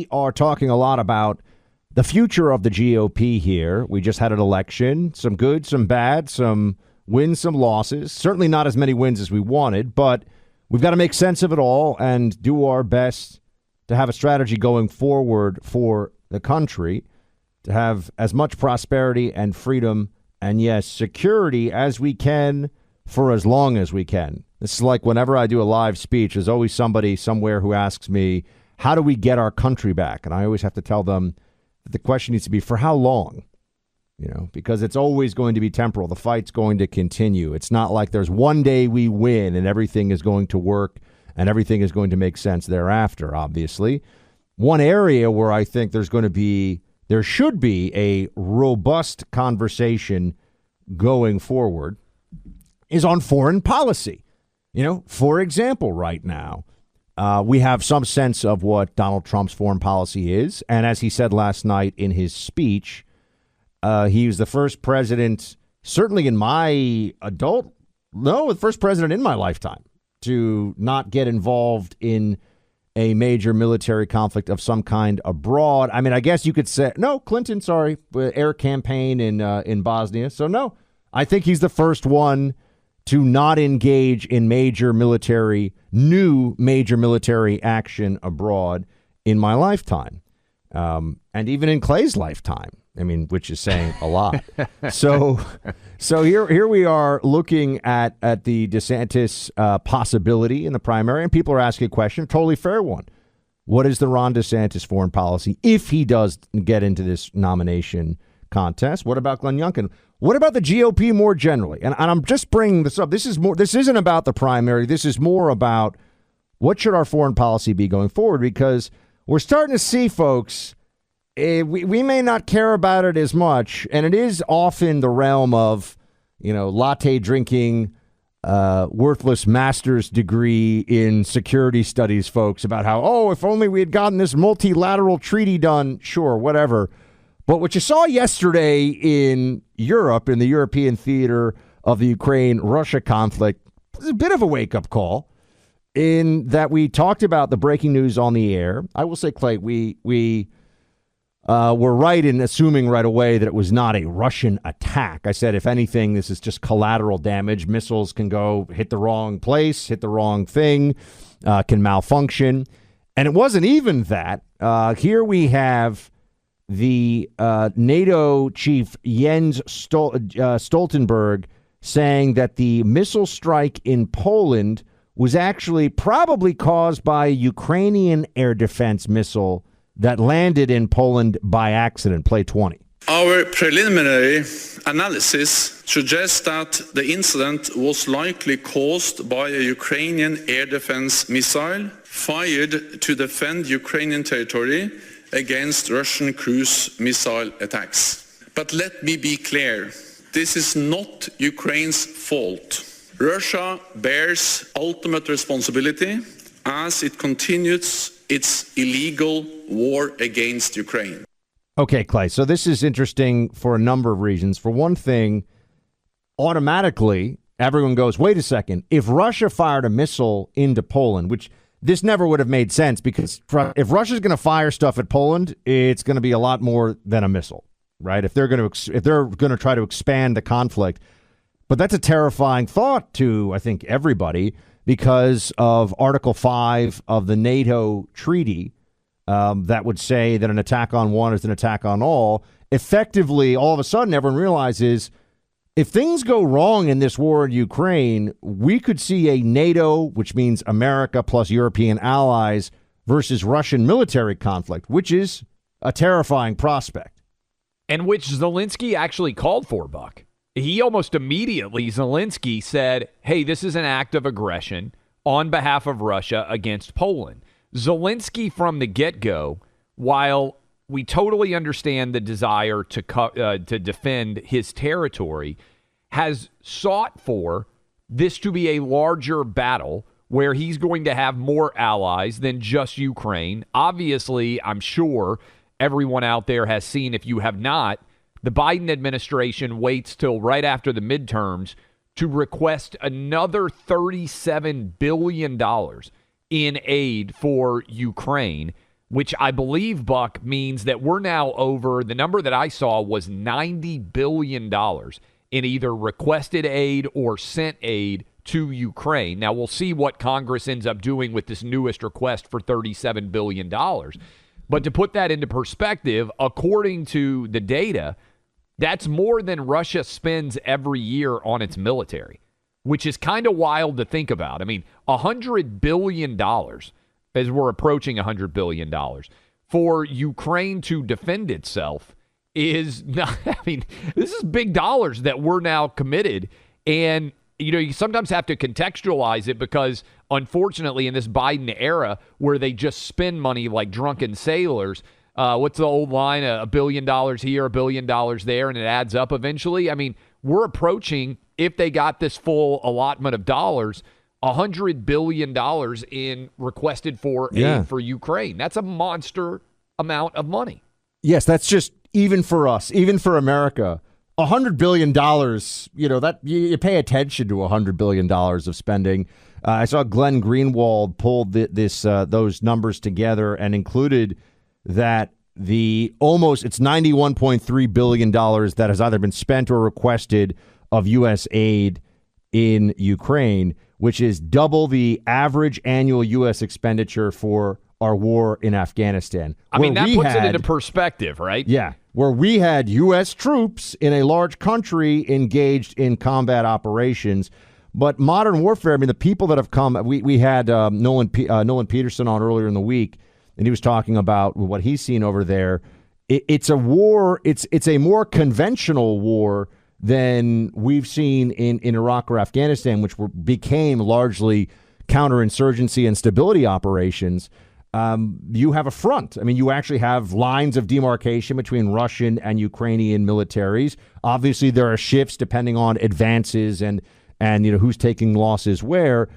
we are talking a lot about the future of the GOP here. We just had an election, some good, some bad, some wins, some losses. Certainly not as many wins as we wanted, but we've got to make sense of it all and do our best to have a strategy going forward for the country, to have as much prosperity and freedom and, yes, security as we can for as long as we can. This is like whenever I do a live speech, there's always somebody somewhere who asks me, how do we get our country back? And I always have to tell them that the question needs to be, for how long? You know, because it's always going to be temporal. The fight's going to continue. It's not like there's one day we win and everything is going to work and everything is going to make sense thereafter, obviously. One area where I think there should be a robust conversation going forward is on foreign policy. You know, for example, right now, we have some sense of what Donald Trump's foreign policy is. And as he said last night in his speech, he was the first president, certainly in my the first president in my lifetime to not get involved in a major military conflict of some kind abroad. I mean, I guess you could say, no, Clinton, sorry, air campaign in Bosnia. So, no, I think he's the first one to not engage in new major military action abroad in my lifetime. And even in Clay's lifetime. I mean, which is saying a lot. So here we are looking at the DeSantis possibility in the primary, and people are asking a question, totally fair one. What is the Ron DeSantis foreign policy if he does get into this nomination contest? What about Glenn Youngkin? What about the GOP more generally? And I'm just bringing this up. This isn't about the primary. This is more about what should our foreign policy be going forward, because we're starting to see, folks, we may not care about it as much, and it is often the realm of, latte drinking, worthless master's degree in security studies folks about how, if only we had gotten this multilateral treaty done, sure, whatever. But what you saw yesterday in Europe, in the European theater of the Ukraine-Russia conflict, was a bit of a wake-up call in that we talked about the breaking news on the air. I will say, Clay, we were right in assuming right away that it was not a Russian attack. I said, if anything, this is just collateral damage. Missiles can go hit the wrong place, hit the wrong thing, can malfunction. And it wasn't even that. Here we have the NATO chief Jens Stoltenberg saying that the missile strike in Poland was actually probably caused by a Ukrainian air defense missile that landed in Poland by accident. Play 20. Our preliminary analysis suggests that the incident was likely caused by a Ukrainian air defense missile fired to defend Ukrainian territory against Russian cruise missile attacks. But let me be clear, this is not Ukraine's fault. Russia bears ultimate responsibility as it continues its illegal war against Ukraine. Okay, Clay, so this is interesting for a number of reasons. For one thing, automatically, everyone goes, wait a second, if Russia fired a missile into Poland, which this never would have made sense, because if Russia's going to fire stuff at Poland, it's going to be a lot more than a missile, right? If they're going to try to expand the conflict. But that's a terrifying thought to, I think, everybody, because of Article 5 of the NATO treaty that would say that an attack on one is an attack on all. Effectively, all of a sudden, everyone realizes if things go wrong in this war in Ukraine, we could see a NATO, which means America plus European allies, versus Russian military conflict, which is a terrifying prospect. And which Zelensky actually called for, Buck. He almost immediately, Zelensky said, hey, this is an act of aggression on behalf of Russia against Poland. Zelensky from the get-go, while we totally understand the desire to defend his territory, has sought for this to be a larger battle where he's going to have more allies than just Ukraine. Obviously, I'm sure everyone out there has seen, if you have not, the Biden administration waits till right after the midterms to request another $37 billion in aid for Ukraine. which I believe, Buck, means that we're now over, the number that I saw was $90 billion in either requested aid or sent aid to Ukraine. Now, we'll see what Congress ends up doing with this newest request for $37 billion. But to put that into perspective, according to the data, that's more than Russia spends every year on its military, which is kind of wild to think about. I mean, $100 billion, as we're approaching $100 billion, for Ukraine to defend itself is not, I mean, this is big dollars that we're now committed. And, you know, you sometimes have to contextualize it because, unfortunately, in this Biden era where they just spend money like drunken sailors, what's the old line? $1 billion here, $1 billion there, and it adds up eventually. I mean, we're approaching, if they got this full allotment of dollars, $100 billion in requested for aid for Ukraine. That's a monster amount of money. Yes, that's just even for us, even for America. $100 billion, you know, that you pay attention to $100 billion of spending. I saw Glenn Greenwald pull those numbers together and included that it's $91.3 billion that has either been spent or requested of U.S. aid in Ukraine, which is double the average annual U.S. expenditure for our war in Afghanistan. I mean, that puts it into perspective, right? Yeah, where we had U.S. troops in a large country engaged in combat operations. But modern warfare, I mean, the people that have come, we had Nolan Peterson on earlier in the week, and he was talking about what he's seen over there. It's a war. It's a more conventional war than we've seen in Iraq or Afghanistan, which became largely counterinsurgency and stability operations. You have a front. I mean, you actually have lines of demarcation between Russian and Ukrainian militaries. Obviously, there are shifts depending on advances and you know who's taking losses where.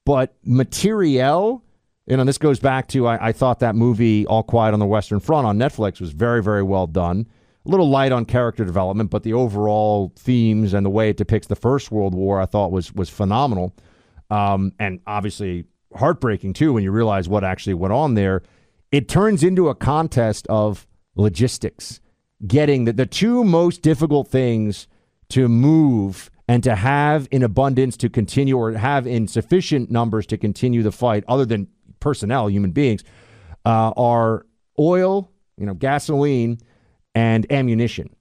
But materiel, you know, this goes back to I thought that movie All Quiet on the Western Front on Netflix was very, very well done. A little light on character development, but the overall themes and the way it depicts the First World War I thought was phenomenal. And obviously heartbreaking, too, when you realize what actually went on there. It turns into a contest of logistics, getting the two most difficult things to move and to have in abundance to continue or have in sufficient numbers to continue the fight, other than personnel, human beings, are oil, you know, gasoline, and ammunition.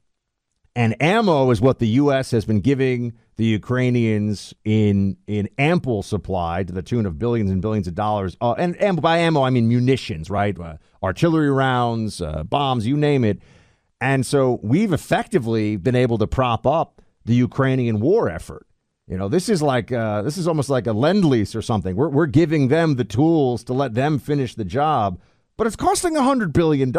And ammo is what the U.S. has been giving the Ukrainians in ample supply to the tune of billions and billions of dollars. And by ammo, I mean munitions, right? Artillery rounds, bombs, you name it. And so we've effectively been able to prop up the Ukrainian war effort. You know, this is almost like a lend-lease or something. We're giving them the tools to let them finish the job, but it's costing $100 billion.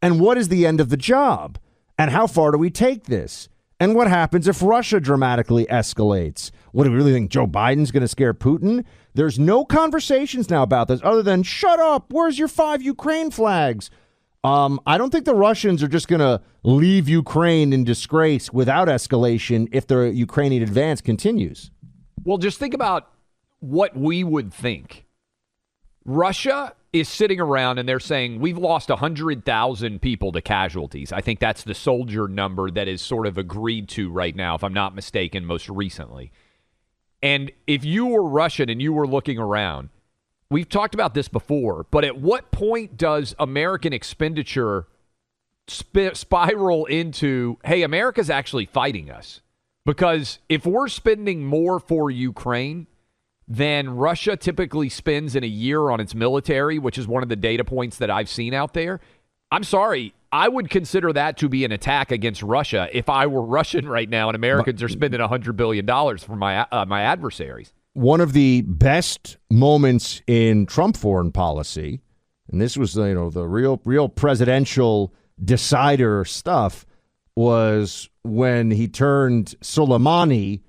And what is the end of the job? And how far do we take this? And what happens if Russia dramatically escalates? What, do we really think Joe Biden's going to scare Putin? There's no conversations now about this other than, shut up, where's your 5 Ukraine flags? I don't think the Russians are just going to leave Ukraine in disgrace without escalation if the Ukrainian advance continues. Well, just think about what we would think. Russia is sitting around and they're saying we've lost 100,000 people to casualties. I think that's the soldier number that is sort of agreed to right now, if I'm not mistaken, most recently. And if you were Russian and you were looking around, we've talked about this before, but at what point does American expenditure spiral into, hey, America's actually fighting us? Because if we're spending more for Ukraine than Russia typically spends in a year on its military, which is one of the data points that I've seen out there, I'm sorry, I would consider that to be an attack against Russia if I were Russian right now and Americans are spending $100 billion for my adversaries. One of the best moments in Trump foreign policy, and this was the real presidential decider stuff, was when he turned Soleimani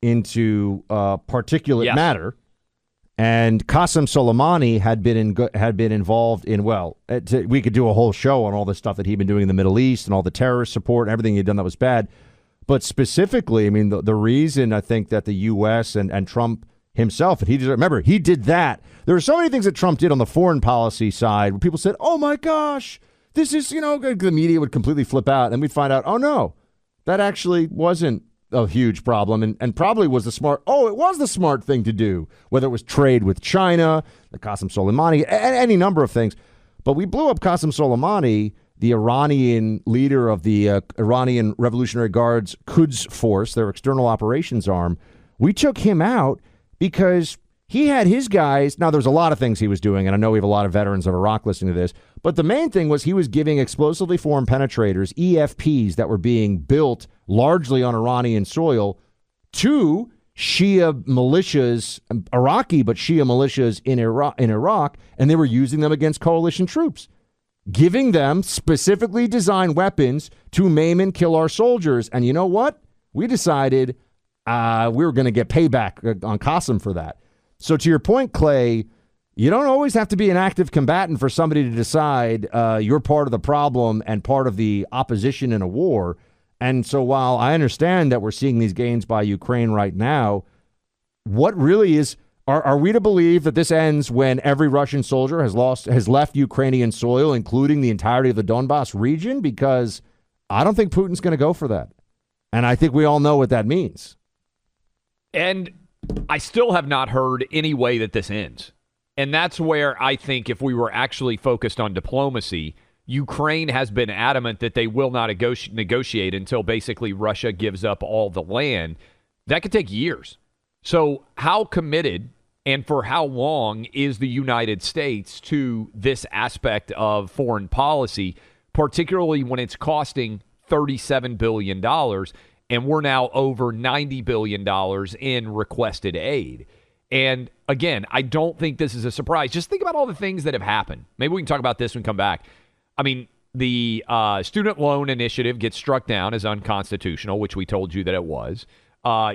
into particulate matter, and Qasem Soleimani had been involved in, we could do a whole show on all the stuff that he'd been doing in the Middle East and all the terrorist support and everything he'd done that was bad. But specifically, I mean, the reason I think that the U.S. and Trump himself. And remember, he did that. There were so many things that Trump did on the foreign policy side where people said, oh my gosh, this is, the media would completely flip out. And we'd find out, oh no, that actually wasn't a huge problem and probably was it was the smart thing to do, whether it was trade with China, the Qasem Soleimani, any number of things. But we blew up Qasem Soleimani, the Iranian leader of the Iranian Revolutionary Guards Quds Force, their external operations arm. We took him out because he had his guys. Now, there's a lot of things he was doing, and I know we have a lot of veterans of Iraq listening to this, but the main thing was he was giving explosively formed penetrators, EFPs, that were being built largely on Iranian soil to Shia militias, Iraqi, but Shia militias in Iraq, and they were using them against coalition troops, giving them specifically designed weapons to maim and kill our soldiers. And you know what? We decided we were going to get payback on Qasem for that. So to your point, Clay, you don't always have to be an active combatant for somebody to decide you're part of the problem and part of the opposition in a war. And so while I understand that we're seeing these gains by Ukraine right now, what really is, are we to believe that this ends when every Russian soldier has left Ukrainian soil, including the entirety of the Donbass region? Because I don't think Putin's going to go for that. And I think we all know what that means. And I still have not heard any way that this ends. And that's where I think if we were actually focused on diplomacy, Ukraine has been adamant that they will not negotiate until basically Russia gives up all the land. That could take years. So how committed and for how long is the United States to this aspect of foreign policy, particularly when it's costing $37 billion and we're now over $90 billion in requested aid? And again, I don't think this is a surprise. Just think about all the things that have happened. Maybe we can talk about this when we come back. I mean, the student loan initiative gets struck down as unconstitutional, which we told you that it was.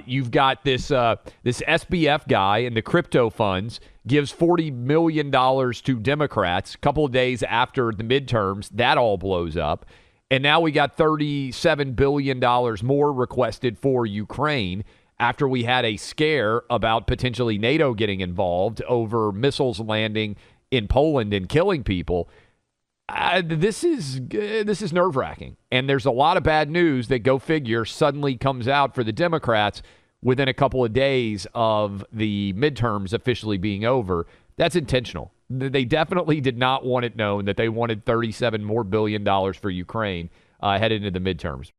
You've got this SBF guy in the crypto funds gives $40 million to Democrats a couple of days after the midterms. That all blows up. And now we got $37 billion more requested for Ukraine after we had a scare about potentially NATO getting involved over missiles landing in Poland and killing people. This is nerve-wracking. And there's a lot of bad news that, go figure, suddenly comes out for the Democrats within a couple of days of the midterms officially being over. That's intentional. They definitely did not want it known that they wanted $37 more billion for Ukraine headed into the midterms.